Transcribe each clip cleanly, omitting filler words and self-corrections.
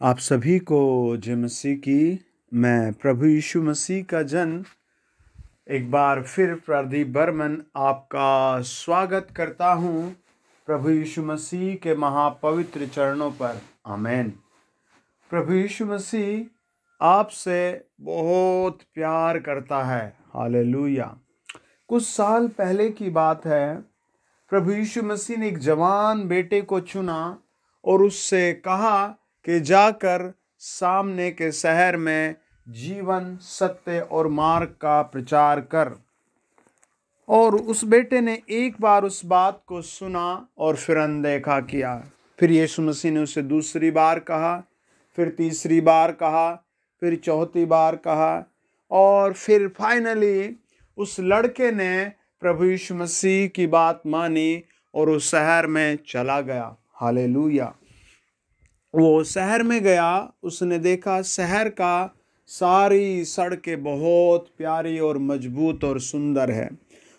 आप सभी को जय मसीह की। मैं प्रभु यीशु मसीह का जन एक बार फिर प्रदीप बर्मन आपका स्वागत करता हूं प्रभु यीशु मसीह के महापवित्र चरणों पर। आमीन। प्रभु यीशु मसीह आपसे बहुत प्यार करता है। हालेलुया। कुछ साल पहले की बात है, प्रभु यीशु मसीह ने एक जवान बेटे को चुना और उससे कहा कि जाकर सामने के शहर में जीवन, सत्य और मार्ग का प्रचार कर। और उस बेटे ने एक बार उस बात को सुना और फिर अनदेखा किया। फिर यीशु मसीह ने उसे दूसरी बार कहा, फिर तीसरी बार कहा, फिर चौथी बार कहा और फिर फाइनली उस लड़के ने प्रभु यीशु मसीह की बात मानी और उस शहर में चला गया। हालेलुया। वो शहर में गया, उसने देखा शहर का सारी सड़कें बहुत प्यारी और मजबूत और सुंदर है।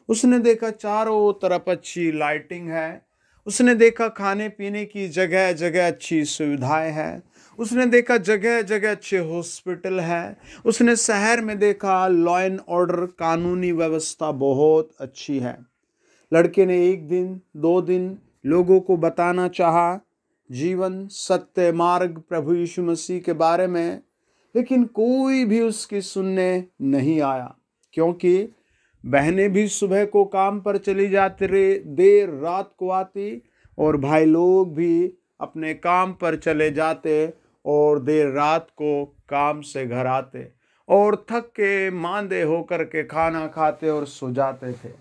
उसने देखा चारों तरफ अच्छी लाइटिंग है। उसने देखा खाने पीने की जगह जगह अच्छी सुविधाएं हैं। उसने देखा जगह जगह अच्छे हॉस्पिटल है। उसने शहर में देखा लॉ एंड ऑर्डर, कानूनी व्यवस्था बहुत अच्छी है। लड़के ने एक दिन, 2 दिन लोगों को बताना चाहा जीवन, सत्य, मार्ग, प्रभु यीशु मसीह के बारे में, लेकिन कोई भी उसकी सुनने नहीं आया, क्योंकि बहनें भी सुबह को काम पर चली जाती रही, देर रात को आती, और भाई लोग भी अपने काम पर चले जाते और देर रात को काम से घर आते और थक के मांदे होकर के खाना खाते और सो जाते थे।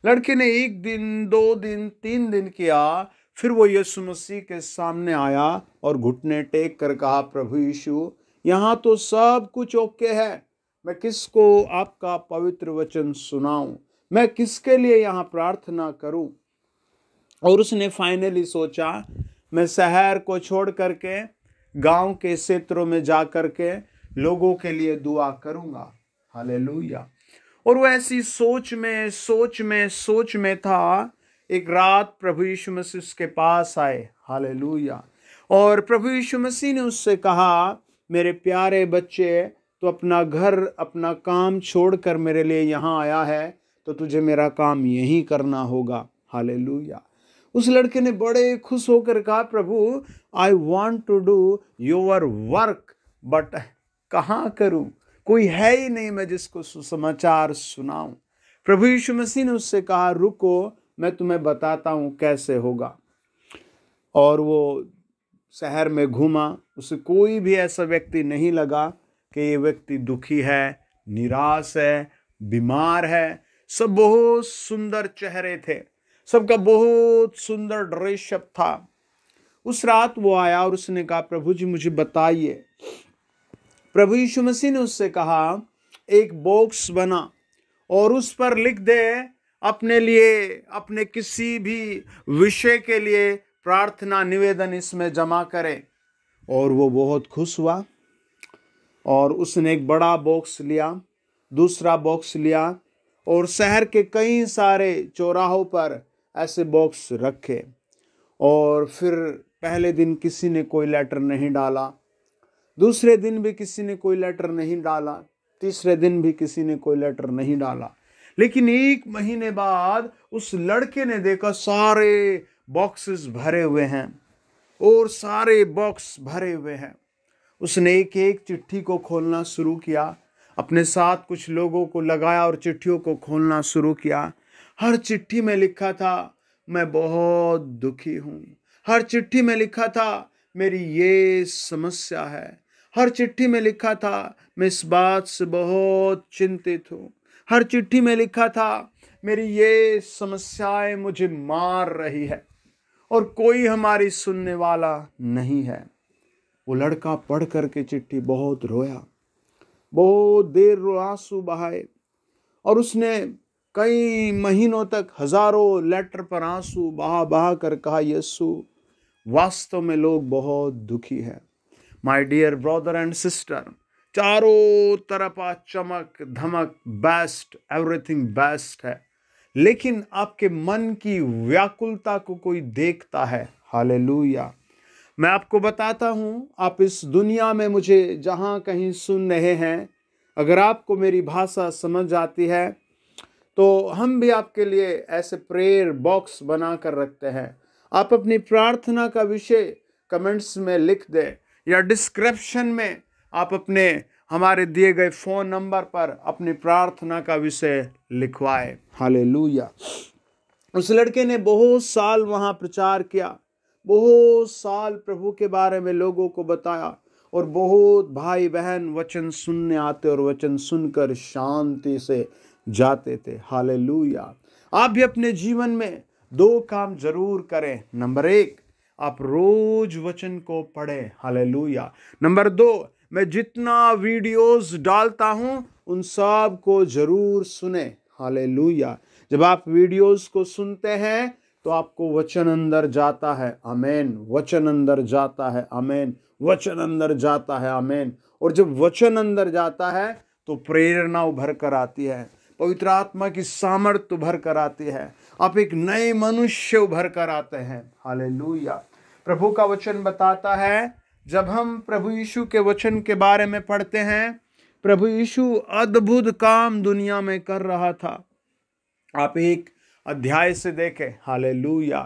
लड़के ने 1 दिन, 2 दिन, 3 दिन किया। फिर वो यीशु मसीह के सामने आया और घुटने टेक कर कहा, प्रभु यीशु, यहाँ तो सब कुछ ओके है, मैं किसको आपका पवित्र वचन सुनाऊं, मैं किसके लिए यहाँ प्रार्थना करूं। और उसने फाइनली सोचा, मैं शहर को छोड़ करके गांव के क्षेत्रों में जा करके लोगों के लिए दुआ करूंगा। हालेलुया। और वो ऐसी सोच में था। एक रात प्रभु यीशु मसीह उसके पास आए। हालेलुया। और प्रभु यीशु मसीह ने उससे कहा, मेरे प्यारे बच्चे, तो अपना घर, अपना काम छोड़कर मेरे लिए यहाँ आया है, तो तुझे मेरा काम यही करना होगा। हालेलुया। उस लड़के ने बड़े खुश होकर कहा, प्रभु, I want to do your work, but कहाँ करूं? कोई है ही नहीं मैं जिसको सुसमाचार सुनाऊं। प्रभु यीशु मसीह ने उससे कहा, रुको, मैं तुम्हें बताता हूं कैसे होगा। और वो शहर में घूमा। उसे कोई भी ऐसा व्यक्ति नहीं लगा कि ये व्यक्ति दुखी है, निराश है, बीमार है। सब बहुत सुंदर चेहरे थे, सबका बहुत सुंदर ड्रेसअप था। उस रात वो आया और उसने कहा, प्रभु जी मुझे बताइए। प्रभु यीशु मसीह ने उससे कहा, एक बॉक्स बना और उस पर लिख दे अपने लिए, अपने किसी भी विषय के लिए प्रार्थना निवेदन इसमें जमा करे। और वो बहुत खुश हुआ और उसने एक बड़ा बॉक्स लिया, दूसरा बॉक्स लिया और शहर के कई सारे चौराहों पर ऐसे बॉक्स रखे। और फिर पहले दिन किसी ने कोई लेटर नहीं डाला, दूसरे दिन भी किसी ने कोई लेटर नहीं डाला, तीसरे दिन भी किसी ने कोई लेटर नहीं डाला। लेकिन 1 महीने बाद उस लड़के ने देखा सारे बॉक्सेस भरे हुए हैं और सारे बॉक्स भरे हुए हैं। उसने एक एक चिट्ठी को खोलना शुरू किया, अपने साथ कुछ लोगों को लगाया और चिट्ठियों को खोलना शुरू किया। हर चिट्ठी में लिखा था, मैं बहुत दुखी हूँ। हर चिट्ठी में लिखा था, मेरी ये समस्या है। हर चिट्ठी में लिखा था, मैं इस बात से बहुत चिंतित हूँ। हर चिट्ठी में लिखा था, मेरी ये समस्याएं मुझे मार रही है और कोई हमारी सुनने वाला नहीं है। वो लड़का पढ़ करके चिट्ठी बहुत रोया, बहुत देर आंसू बहाए और उसने कई महीनों तक हजारों लेटर पर आंसू बहा बहा कर कहा, यीशु, वास्तव में लोग बहुत दुखी हैं। My dear brother and sister, चारों तरफ आज चमक धमक, बेस्ट, एवरीथिंग बेस्ट है, लेकिन आपके मन की व्याकुलता को कोई देखता है। हालेलुया। मैं आपको बताता हूँ, आप इस दुनिया में मुझे जहाँ कहीं सुन रहे हैं, अगर आपको मेरी भाषा समझ आती है तो हम भी आपके लिए ऐसे प्रेयर बॉक्स बना कर रखते हैं। आप अपनी प्रार्थना का विषय कमेंट्स में लिख दें या डिस्क्रिप्शन में आप अपने हमारे दिए गए फ़ोन नंबर पर अपनी प्रार्थना का विषय लिखवाए। हालेलुया। उस लड़के ने बहुत साल वहाँ प्रचार किया, बहुत साल प्रभु के बारे में लोगों को बताया, और बहुत भाई बहन वचन सुनने आते और वचन सुनकर शांति से जाते थे। हालेलुया। आप भी अपने जीवन में दो काम जरूर करें। नंबर 1, आप रोज वचन को पढ़ें। हालेलुया। नंबर 2, मैं जितना वीडियोस डालता हूं उन सब को जरूर सुने। हालेलुया। जब आप वीडियोस को सुनते हैं तो आपको वचन अंदर जाता है। आमेन। वचन अंदर जाता है। आमेन। वचन अंदर जाता है। आमेन। और जब वचन अंदर जाता है तो प्रेरणा उभर कर आती है, पवित्र आत्मा की सामर्थ्य उभर कर आती है, आप एक नए मनुष्य उभर कर आते हैं। हालेलुया। प्रभु का वचन बताता है, जब हम प्रभु यीशु के वचन के बारे में पढ़ते हैं, प्रभु यीशु अद्भुत काम दुनिया में कर रहा था। आप एक अध्याय से देखें। हालेलुया।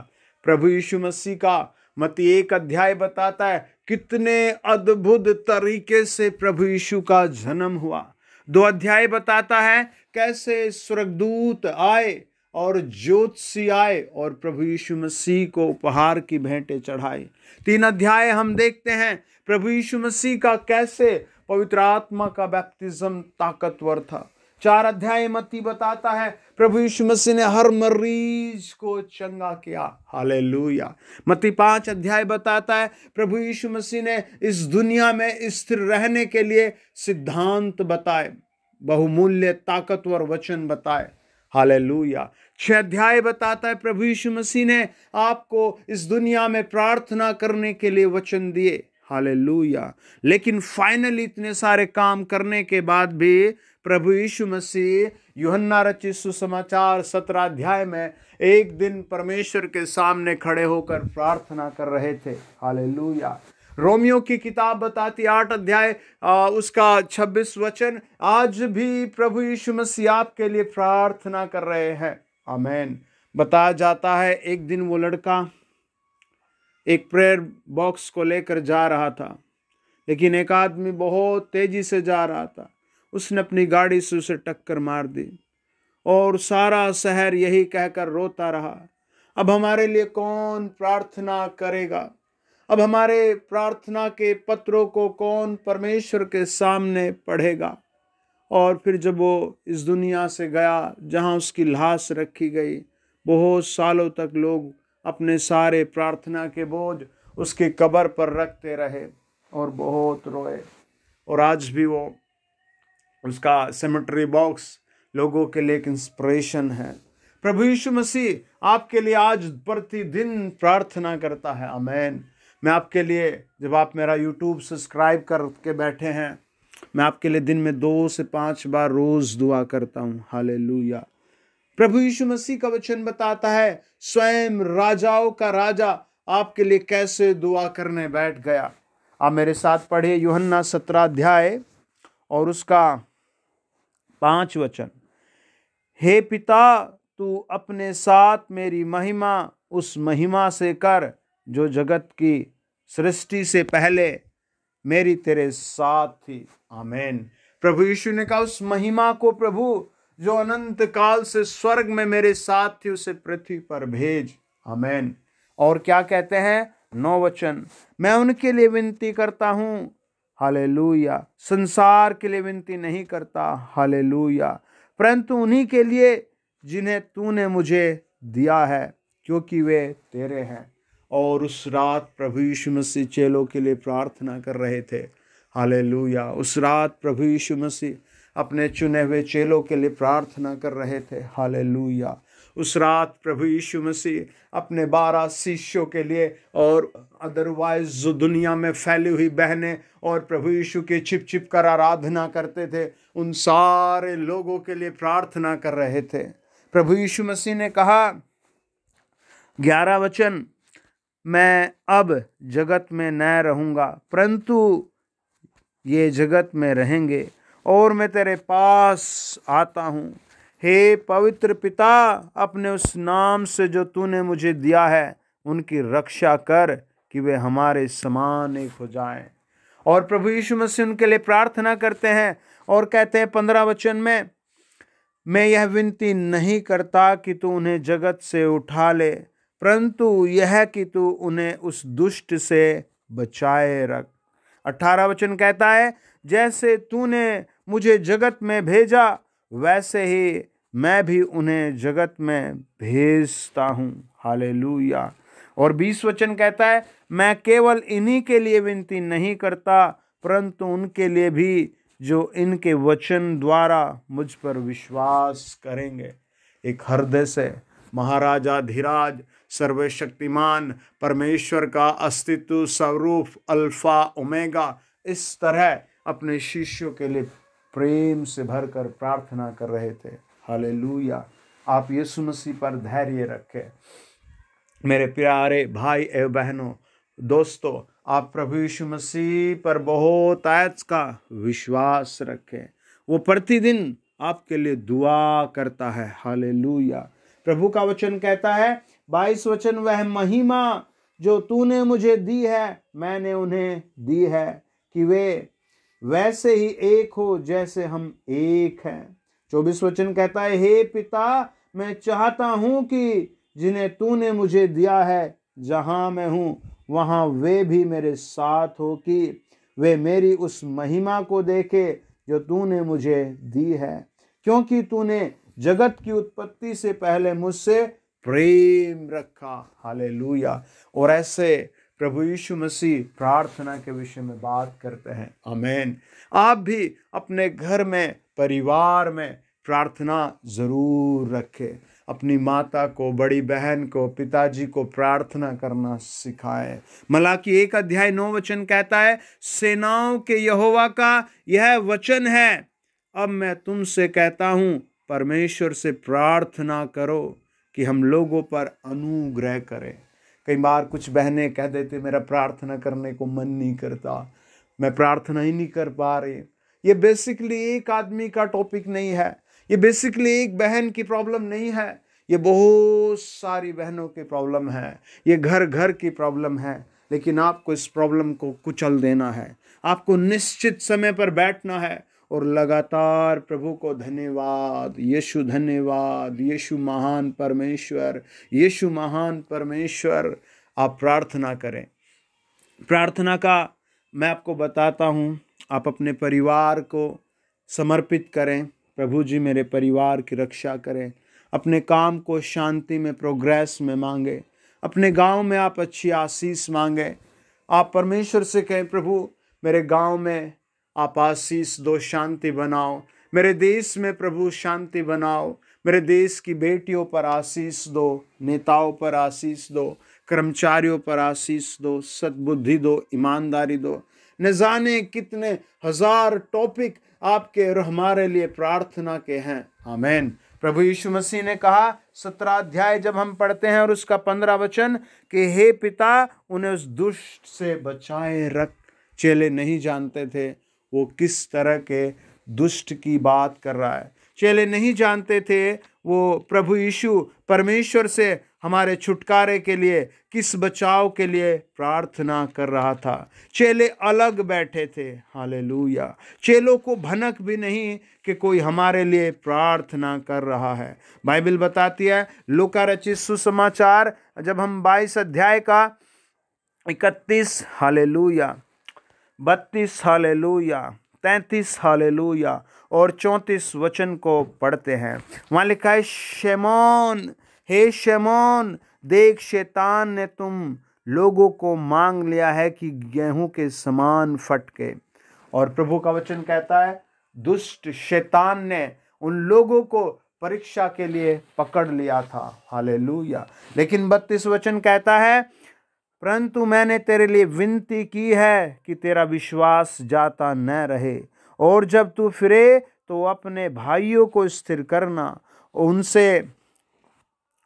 प्रभु यीशु मसीह का मत्ती 1 अध्याय बताता है कितने अद्भुत तरीके से प्रभु यीशु का जन्म हुआ। 2 अध्याय बताता है कैसे स्वर्गदूत आए और ज्योतिषी आए और प्रभु यीशु मसीह को उपहार की भेंटें चढ़ाई। 3 अध्याय हम देखते हैं प्रभु यीशु मसीह का कैसे पवित्र आत्मा का बैप्टिज्म ताकतवर था। 4 अध्याय मत्ती बताता है प्रभु यीशु मसीह ने हर मरीज को चंगा किया। हालेलुया। मत्ती 5 अध्याय बताता है प्रभु यीशु मसीह ने इस दुनिया में स्थिर रहने के लिए सिद्धांत बताए, बहुमूल्य ताकतवर वचन बताए। हालेलुया। 6 अध्याय बताता है प्रभु यीशु मसीह ने आपको इस दुनिया में प्रार्थना करने के लिए वचन दिए। हालेलुया। लेकिन फाइनली इतने सारे काम करने के बाद भी प्रभु यीशु मसीह यूहन्ना रचित सुसमाचार 17 अध्याय में एक दिन परमेश्वर के सामने खड़े होकर प्रार्थना कर रहे थे। हालेलुया। रोमियो की किताब बताती 8 अध्याय उसका 26 वचन, आज भी प्रभु यीशु मसीह आपके लिए प्रार्थना कर रहे हैं। आमेन। बताया जाता है एक दिन वो लड़का एक प्रेयर बॉक्स को लेकर जा रहा था, लेकिन एक आदमी बहुत तेजी से जा रहा था। उसने अपनी गाड़ी से उसे टक्कर मार दी और सारा शहर यही कहकर रोता रहा, अब हमारे लिए कौन प्रार्थना करेगा? अब हमारे प्रार्थना के पत्रों को कौन परमेश्वर के सामने पढ़ेगा? और फिर जब वो इस दुनिया से गया, जहाँ उसकी लाश रखी गई, बहुत सालों तक लोग अपने सारे प्रार्थना के बोझ उसकी कब्र पर रखते रहे और बहुत रोए। और आज भी वो उसका सेमेट्री बॉक्स लोगों के लिए एक इंस्पिरेशन है। प्रभु यीशु मसीह आपके लिए आज प्रतिदिन प्रार्थना करता है। आमेन। मैं आपके लिए, जब आप मेरा यूट्यूब सब्सक्राइब करके बैठे हैं, मैं आपके लिए दिन में 2 से 5 बार रोज दुआ करता हूँ। हालेलुया। प्रभु यीशु मसीह का वचन बताता है स्वयं राजाओं का राजा आपके लिए कैसे दुआ करने बैठ गया। आप मेरे साथ पढ़िए यूहन्ना 17 अध्याय और उसका 5 वचन। हे पिता, तू अपने साथ मेरी महिमा उस महिमा से कर जो जगत की सृष्टि से पहले मेरी तेरे साथ थी। आमेन। प्रभु यीशु ने कहा उस महिमा को प्रभु जो अनंत काल से स्वर्ग में मेरे साथ थी उसे पृथ्वी पर भेज। आमेन। और क्या कहते हैं 9 वचन, मैं उनके लिए विनती करता हूँ। हालेलुया। संसार के लिए विनती नहीं करता। हालेलुया। परंतु उन्हीं के लिए जिन्हें तूने मुझे दिया है, क्योंकि वे तेरे हैं। और उस रात प्रभु यीशु मसीह चेलों के लिए प्रार्थना कर रहे थे। हालेलुया। उस रात प्रभु यीशु मसीह अपने चुने हुए चेलों के लिए प्रार्थना कर रहे थे। हालेलुया। उस रात प्रभु यीशु मसीह अपने 12 शिष्यों के लिए और अदरवाइज जो दुनिया में फैली हुई बहनें और प्रभु यीशु के छिप छिप कर आराधना करते थे, उन सारे लोगों के लिए प्रार्थना कर रहे थे। प्रभु यीशु मसीह ने कहा 11 वचन, मैं अब जगत में न रहूँगा, परंतु ये जगत में रहेंगे, और मैं तेरे पास आता हूँ। हे पवित्र पिता, अपने उस नाम से जो तूने मुझे दिया है उनकी रक्षा कर कि वे हमारे समान एक हो जाएं। और प्रभु यीशु मसीह उनके लिए प्रार्थना करते हैं और कहते हैं 15 वचन में, मैं यह विनती नहीं करता कि तू उन्हें जगत से उठा ले, परंतु यह कि तू उन्हें उस दुष्ट से बचाए रख। 18 वचन कहता है, जैसे तूने मुझे जगत में भेजा वैसे ही मैं भी उन्हें जगत में भेजता हूँ। हालेलुया। और 20 वचन कहता है, मैं केवल इन्हीं के लिए विनती नहीं करता, परंतु उनके लिए भी जो इनके वचन द्वारा मुझ पर विश्वास करेंगे। एक हृदय से महाराजा धीराज सर्वशक्तिमान परमेश्वर का अस्तित्व स्वरूप अल्फा ओमेगा इस तरह अपने शिष्यों के लिए प्रेम से भरकर प्रार्थना कर रहे थे। हालेलुया। आप यीशु मसीह पर धैर्य रखें। मेरे प्यारे भाई एवं बहनों, दोस्तों, आप प्रभु यीशु मसीह पर बहुत आज का विश्वास रखें। वो प्रतिदिन आपके लिए दुआ करता है। हालेलुया। प्रभु का वचन कहता है 22 वचन, वह महिमा जो तूने मुझे दी है मैंने उन्हें दी है कि वे वैसे ही एक हो जैसे हम एक हैं। 24 वचन कहता है, हे पिता, मैं चाहता हूं कि जिन्हें तूने मुझे दिया है जहां मैं हूं वहां वे भी मेरे साथ हो, कि वे मेरी उस महिमा को देखे जो तूने मुझे दी है, क्योंकि तूने जगत की उत्पत्ति से पहले मुझसे प्रेम रखा। हालेलुया। और ऐसे प्रभु यीशु मसीह प्रार्थना के विषय में बात करते हैं। आमीन। आप भी अपने घर में, परिवार में प्रार्थना जरूर रखें। अपनी माता को, बड़ी बहन को, पिताजी को प्रार्थना करना सिखाएं। मलाकी 1:9 वचन कहता है, सेनाओं के यहोवा का यह वचन है, अब मैं तुमसे कहता हूं, परमेश्वर से प्रार्थना करो कि हम लोगों पर अनुग्रह करें। कई बार कुछ बहनें कह देते, मेरा प्रार्थना करने को मन नहीं करता, मैं प्रार्थना ही नहीं कर पा रही। ये बेसिकली एक आदमी का टॉपिक नहीं है, ये बेसिकली एक बहन की प्रॉब्लम नहीं है, ये बहुत सारी बहनों की प्रॉब्लम है, ये घर घर की प्रॉब्लम है। लेकिन आपको इस प्रॉब्लम को कुचल देना है। आपको निश्चित समय पर बैठना है और लगातार प्रभु को धन्यवाद, यीशु धन्यवाद, यीशु महान परमेश्वर, यीशु महान परमेश्वर, आप प्रार्थना करें। प्रार्थना का मैं आपको बताता हूँ, आप अपने परिवार को समर्पित करें। प्रभु जी मेरे परिवार की रक्षा करें। अपने काम को शांति में, प्रोग्रेस में मांगे। अपने गांव में आप अच्छी आशीष मांगे। आप परमेश्वर से कहें, प्रभु मेरे गांव में आप आशीष दो, शांति बनाओ। मेरे देश में प्रभु शांति बनाओ। मेरे देश की बेटियों पर आशीष दो, नेताओं पर आशीष दो, कर्मचारियों पर आशीष दो, सद्बुद्धि दो, ईमानदारी दो। न जाने कितने हजार टॉपिक आपके और हमारे लिए प्रार्थना के हैं। आमीन। प्रभु यीशु मसीह ने कहा 17 अध्याय जब हम पढ़ते हैं और उसका 15 वचन कि हे पिता, उन्हें उस दुष्ट से बचाए रख। चेले नहीं जानते थे वो किस तरह के दुष्ट की बात कर रहा है। चेले नहीं जानते थे वो प्रभु यीशु परमेश्वर से हमारे छुटकारे के लिए, किस बचाव के लिए प्रार्थना कर रहा था। चेले अलग बैठे थे। हालेलुया। चेलों को भनक भी नहीं कि कोई हमारे लिए प्रार्थना कर रहा है। बाइबल बताती है, लूका रचित सुसमाचार जब हम 22 अध्याय का 31 हालेलुया, 32 हालेलुया, 33 हालेलुया और 34 वचन को पढ़ते हैं, वहाँ लिखा है, शमौन, हे शमौन, देख शैतान ने तुम लोगों को मांग लिया है कि गेहूं के समान फटके। और प्रभु का वचन कहता है, दुष्ट शैतान ने उन लोगों को परीक्षा के लिए पकड़ लिया था। हालेलुया। लेकिन 32 वचन कहता है, परंतु मैंने तेरे लिए विनती की है कि तेरा विश्वास जाता न रहे, और जब तू फिरे तो अपने भाइयों को स्थिर करना, उनसे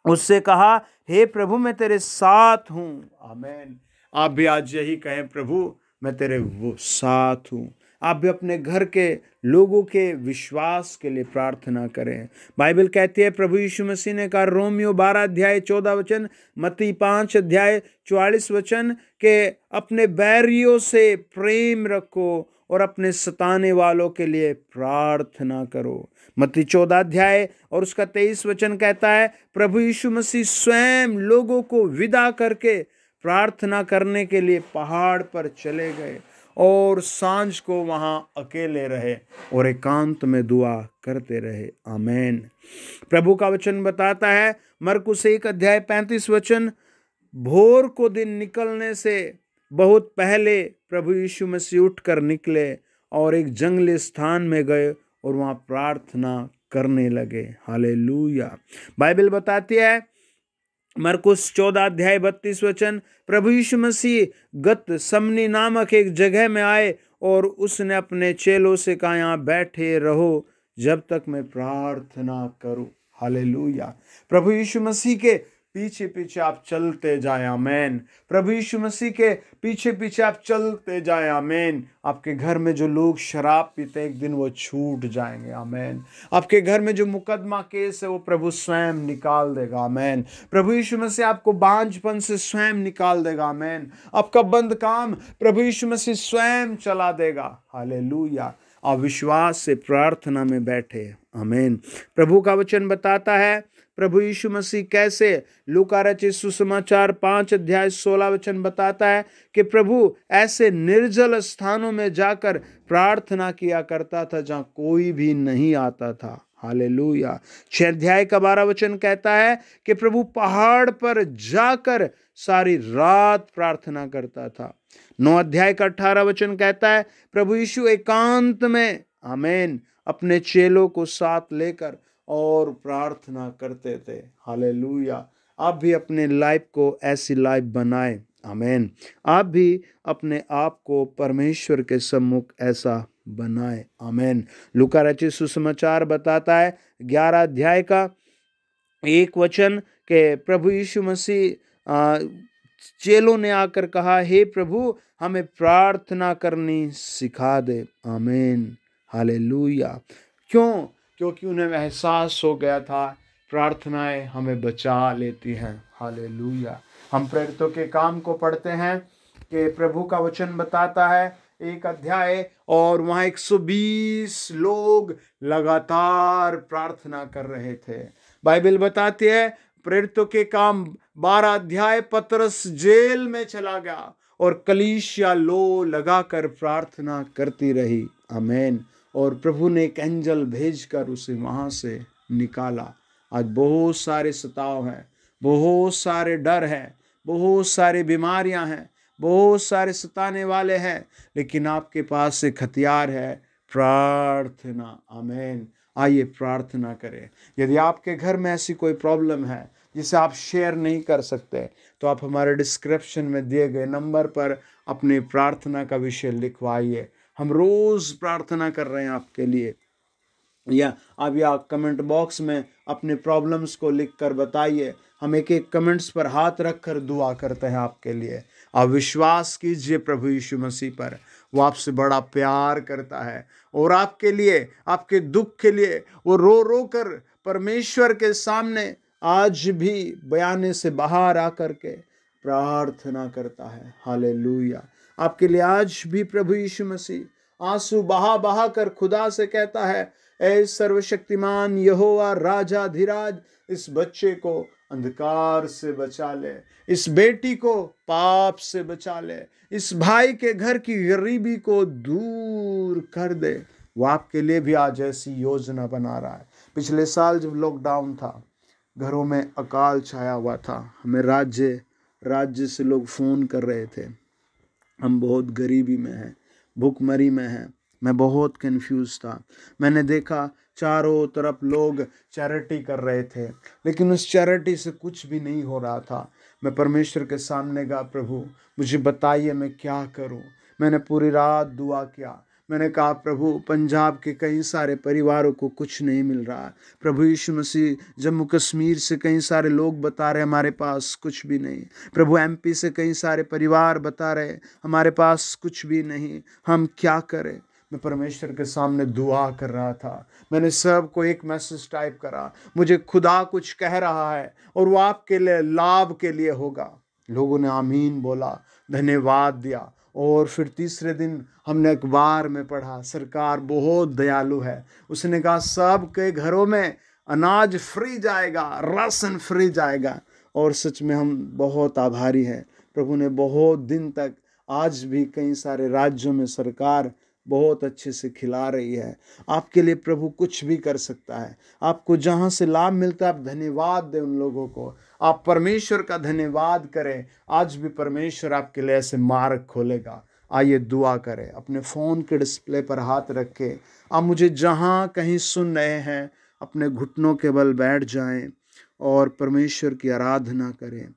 उससे कहा, हे प्रभु मैं तेरे साथ हूँ। आमीन। आप भी आज यही कहें, प्रभु मैं तेरे वो साथ हूँ। आप भी अपने घर के लोगों के विश्वास के लिए प्रार्थना करें। बाइबल कहती है, प्रभु यीशु मसीह ने कहा रोमियो 12 अध्याय 14 वचन, मत्ती 5 अध्याय 44 वचन के अपने बैरियों से प्रेम रखो और अपने सताने वालों के लिए प्रार्थना करो। मत्ती 14 अध्याय और उसका 23 वचन कहता है, प्रभु यीशु मसीह स्वयं लोगों को विदा करके प्रार्थना करने के लिए पहाड़ पर चले गए और सांझ को वहां अकेले रहे और एकांत में दुआ करते रहे। आमीन। प्रभु का वचन बताता है, मरकुस 1 अध्याय 35 वचन, भोर को दिन निकलने से बहुत पहले प्रभु यीशु मसीह उठकर निकले और एक जंगली स्थान में गए और वहां प्रार्थना करने लगे। हालेलुया। बाइबल बताती है, मरकुस 14 अध्याय 32 वचन, प्रभु यीशु मसीह गतसमनी नामक एक जगह में आए और उसने अपने चेलों से कहा, यहाँ बैठे रहो जब तक मैं प्रार्थना करूं। हालेलुया। प्रभु यीशु मसीह के पीछे पीछे आप चलते जाए। आमीन। प्रभु यीशु मसीह के पीछे पीछे आप चलते जाए। आमीन। आपके घर में जो लोग शराब पीते एक दिन वो छूट जाएंगे। आमीन। आपके घर में जो मुकदमा केस है वो प्रभु स्वयं निकाल देगा। आमीन। प्रभु यीशु मसीह आपको बांझपन से स्वयं निकाल देगा। आमीन। आपका बंद काम प्रभु यीशु मसीह स्वयं चला देगा। हालेलुया। आप विश्वास से प्रार्थना में बैठे। आमीन। प्रभु का वचन बताता है, प्रभु यीशु मसीह कैसे, लूका रचित सुसमाचार 5 अध्याय 16 वचन बताता है कि प्रभु ऐसे निर्जल स्थानों में जाकर प्रार्थना किया करता था जहां कोई भी नहीं आता था। हालेलुया। 6 अध्याय का 12 वचन कहता है कि प्रभु पहाड़ पर जाकर सारी रात प्रार्थना करता था। 9 अध्याय का 18 वचन कहता है, प्रभु यीशु एकांत में, आमीन, अपने चेलों को साथ लेकर और प्रार्थना करते थे। हालेलुया। आप भी अपने लाइफ को ऐसी लाइफ बनाएं। आमीन। आप भी अपने आप को परमेश्वर के सम्मुख ऐसा बनाएं। आमीन। लूका रचित सुसमाचार बताता है 11 अध्याय का 1 वचन के प्रभु यीशु मसीह चेलों ने आकर कहा, हे प्रभु हमें प्रार्थना करनी सिखा दे। आमीन। हालेलुया। क्यों? क्योंकि उन्हें एहसास हो गया था प्रार्थनाएं हमें बचा लेती हैं। हालेलुया। हम प्रेरितों के काम को पढ़ते हैं कि प्रभु का वचन बताता है 1 अध्याय और वहां 120 लोग लगातार प्रार्थना कर रहे थे। बाइबल बताती है प्रेरितों के काम 12 अध्याय पतरस जेल में चला गया और कलीसिया लो लगाकर प्रार्थना करती रही। आमीन। और प्रभु ने एक एंजल भेजकर उसे वहां से निकाला। आज बहुत सारे सताव हैं, बहुत सारे डर हैं, बहुत सारी बीमारियां हैं, बहुत सारे सताने वाले हैं, लेकिन आपके पास एक हथियार है, प्रार्थना। आमीन। आइए प्रार्थना करें। यदि आपके घर में ऐसी कोई प्रॉब्लम है जिसे आप शेयर नहीं कर सकते तो आप हमारे डिस्क्रिप्शन में दिए गए नंबर पर अपनी प्रार्थना का विषय लिखवाइए। हम रोज प्रार्थना कर रहे हैं आपके लिए। या आप कमेंट बॉक्स में अपने प्रॉब्लम्स को लिखकर बताइए। हम एक एक कमेंट्स पर हाथ रखकर दुआ करते हैं आपके लिए। आप विश्वास कीजिए प्रभु यीशु मसीह पर, वो आपसे बड़ा प्यार करता है और आपके लिए, आपके दुख के लिए वो रो रो कर परमेश्वर के सामने आज भी बयाने से बाहर आकर के प्रार्थना करता है। हालेलुया। आपके लिए आज भी प्रभु यीशु मसीह आंसू बहा बहा कर खुदा से कहता है, ऐ सर्वशक्तिमान यहोवा राजा धीराज, इस बच्चे को अंधकार से बचा ले, इस बेटी को पाप से बचा ले, इस भाई के घर की गरीबी को दूर कर दे। वो आपके लिए भी आज ऐसी योजना बना रहा है। पिछले साल जब लॉकडाउन था, घरों में अकाल छाया हुआ था, हमें राज्य से लोग फ़ोन कर रहे थे, हम बहुत गरीबी में हैं, भूखमरी में हैं। मैं बहुत कंफ्यूज था। मैंने देखा चारों तरफ लोग चैरिटी कर रहे थे, लेकिन उस चैरिटी से कुछ भी नहीं हो रहा था। मैं परमेश्वर के सामने गया, प्रभु मुझे बताइए मैं क्या करूं। मैंने पूरी रात दुआ किया, मैंने कहा प्रभु पंजाब के कई सारे परिवारों को कुछ नहीं मिल रहा। प्रभु यीशु मसीह जम्मू कश्मीर से कई सारे लोग बता रहे हमारे पास कुछ भी नहीं। प्रभु एमपी से कई सारे परिवार बता रहे हमारे पास कुछ भी नहीं, हम क्या करें। मैं परमेश्वर के सामने दुआ कर रहा था। मैंने सबको एक मैसेज टाइप करा, मुझे खुदा कुछ कह रहा है और वो आपके लिए लाभ के लिए होगा। लोगों ने आमीन बोला, धन्यवाद दिया। और फिर तीसरे दिन हमने अखबार में पढ़ा, सरकार बहुत दयालु है, उसने कहा सबके घरों में अनाज फ्री जाएगा, राशन फ्री जाएगा। और सच में हम बहुत आभारी हैं। प्रभु ने बहुत दिन तक, आज भी कई सारे राज्यों में सरकार बहुत अच्छे से खिला रही है। आपके लिए प्रभु कुछ भी कर सकता है। आपको जहाँ से लाभ मिलता है आप धन्यवाद दें उन लोगों को, आप परमेश्वर का धन्यवाद करें। आज भी परमेश्वर आपके लिए ऐसे मार्ग खोलेगा। आइए दुआ करें। अपने फ़ोन के डिस्प्ले पर हाथ रखें। आप मुझे जहाँ कहीं सुन रहे हैं अपने घुटनों के बल बैठ जाएं और परमेश्वर की आराधना करें।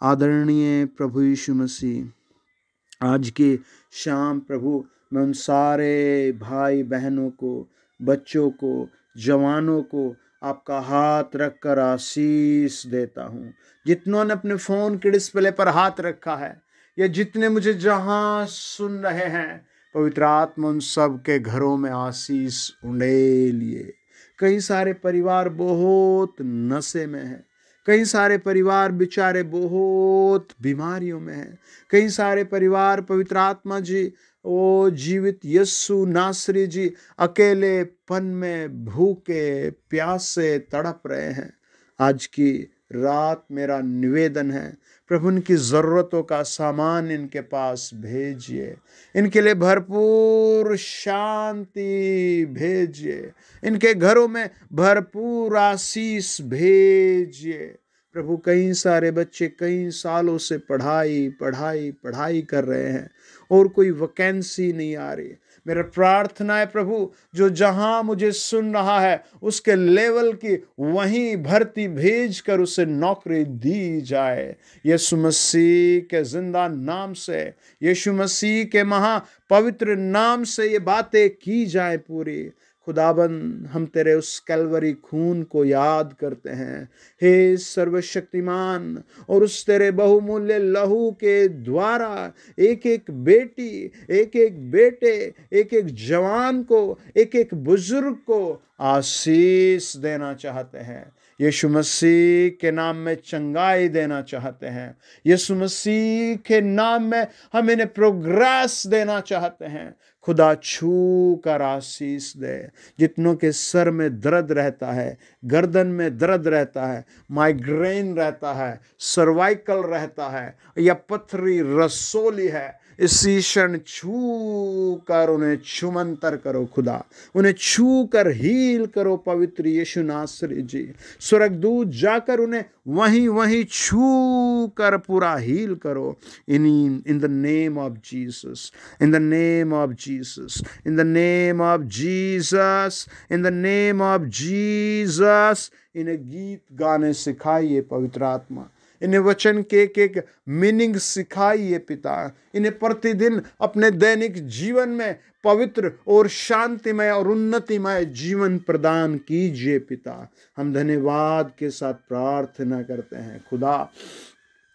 आदरणीय प्रभु यीशु मसीह, आज की शाम प्रभु मैं उन सारे भाई बहनों को, बच्चों को, जवानों को आपका हाथ रखकर आशीष देता हूँ। जितनों ने अपने फ़ोन के डिस्प्ले पर हाथ रखा है या जितने मुझे जहाँ सुन रहे हैं, पवित्र आत्मा उन सब के घरों में आशीष उड़ेलिए। कई सारे परिवार बहुत नशे में हैं, कई सारे परिवार बेचारे बहुत बीमारियों में हैं, कई सारे परिवार पवित्र आत्मा जी ओ जीवित यस्सु नासरी जी अकेलेपन में भूखे प्यासे तड़प रहे हैं। आज की रात मेरा निवेदन है, प्रभु इनकी ज़रूरतों का सामान इनके पास भेजिए, इनके लिए भरपूर शांति भेजिए, इनके घरों में भरपूर आशीष भेजिए। प्रभु कई सारे बच्चे कई सालों से पढ़ाई कर रहे हैं और कोई वैकेंसी नहीं आ रही। मेरा प्रार्थना है प्रभु, जो जहां मुझे सुन रहा है उसके लेवल की वहीं भर्ती भेजकर उसे नौकरी दी जाए। यीशु मसीह के जिंदा नाम से, यीशु मसीह के महा पवित्र नाम से ये बातें की जाए पूरी। खुदाबंद हम तेरे उस कैलवरी खून को याद करते हैं, हे सर्वशक्तिमान, और उस तेरे बहुमूल्य लहू के द्वारा एक एक बेटी, एक एक बेटे, एक एक जवान को, एक एक बुजुर्ग को आशीष देना चाहते हैं। यीशु मसीह के नाम में चंगाई देना चाहते हैं। यीशु मसीह के नाम में हम इन्हें प्रोग्रेस देना चाहते हैं। खुदा छू कर आशीष दे। जितनों के सर में दर्द रहता है, गर्दन में दर्द रहता है, माइग्रेन रहता है, सर्वाइकल रहता है या पथरी रसोली है, इसी क्षण छू कर उन्हें छुमंतर करो खुदा, उन्हें छू कर हील करो पवित्र यीशु नासरी जी। स्वर्गदूत जाकर उन्हें वहीं छू कर पूरा हील करो। In the name of Jesus, in the name of Jesus, in the name of Jesus, in the name of Jesus. इन्हें गीत गाने सिखाइए पवित्र आत्मा, इन्हें वचन के एक मीनिंग सिखाइए पिता। इन्हें प्रतिदिन अपने दैनिक जीवन में पवित्र और शांतिमय और उन्नतिमय जीवन प्रदान कीजिए पिता। हम धन्यवाद के साथ प्रार्थना करते हैं। खुदा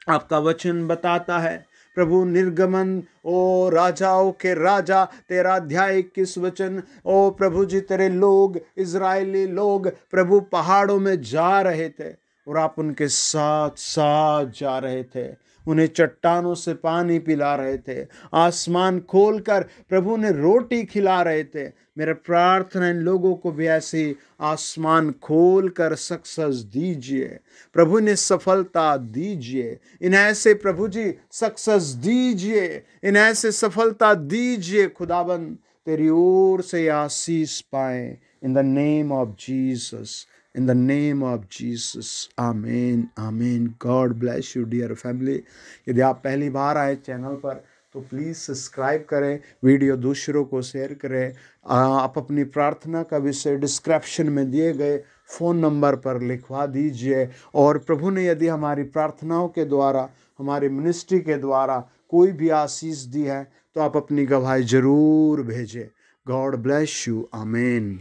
आपका वचन बताता है प्रभु, निर्गमन ओ राजाओं के राजा 13 अध्याय 21 वचन, ओ प्रभु जी तेरे लोग इजरायली लोग प्रभु पहाड़ों में जा रहे थे और आप उनके साथ साथ जा रहे थे, उन्हें चट्टानों से पानी पिला रहे थे, आसमान खोलकर प्रभु ने रोटी खिला रहे थे। मेरा प्रार्थना इन लोगों को भी ऐसे आसमान खोलकर सक्सेस दीजिए प्रभु, ने सफलता दीजिए, इन्हें ऐसे प्रभु जी सक्सेस दीजिए, इन्हें ऐसे सफलता दीजिए खुदाबंद, तेरी ओर से आशीष पाए। In the name of Jesus, in the name of Jesus, amen, amen. God bless you dear family. यदि आप पहली बार आए चैनल पर तो प्लीज़ सब्सक्राइब करें, वीडियो दूसरों को शेयर करें। आप अपनी प्रार्थना का विषय डिस्क्रिप्शन में दिए गए फ़ोन नंबर पर लिखवा दीजिए। और प्रभु ने यदि हमारी प्रार्थनाओं के द्वारा, हमारी मिनिस्ट्री के द्वारा कोई भी आशीष दी है तो आप अपनी गवाही ज़रूर भेजें। गॉड ब्लेस यू, आमीन।